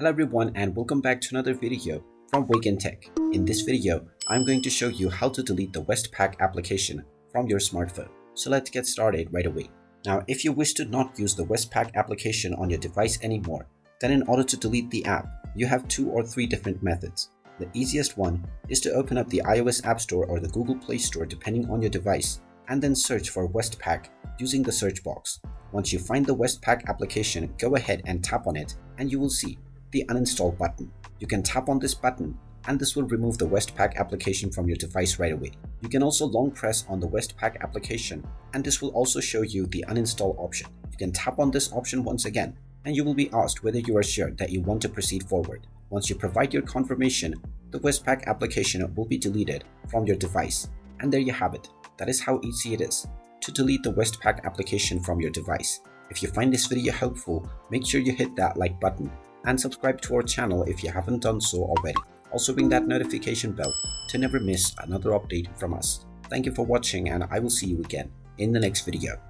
Hello everyone and welcome back to another video from Wake&Tech. In this video, I'm going to show you how to delete the Westpac application from your smartphone. So let's get started right away. Now, if you wish to not use the Westpac application on your device anymore, then in order to delete the app, you have 2 or 3 different methods. The easiest one is to open up the iOS App Store or the Google Play Store depending on your device, and then search for Westpac using the search box. Once you find the Westpac application, go ahead and tap on it and you will see the uninstall button. You can tap on this button and this will remove the Westpac application from your device right away. You can also long press on the Westpac application and this will also show you the uninstall option. You can tap on this option once again and you will be asked whether you are sure that you want to proceed forward. Once you provide your confirmation, the Westpac application will be deleted from your device. And there you have it. That is how easy it is to delete the Westpac application from your device. If you find this video helpful, make sure you hit that like button and subscribe to our channel if you haven't done so already. Also ring that notification bell to never miss another update from us. Thank you for watching and I will see you again in the next video.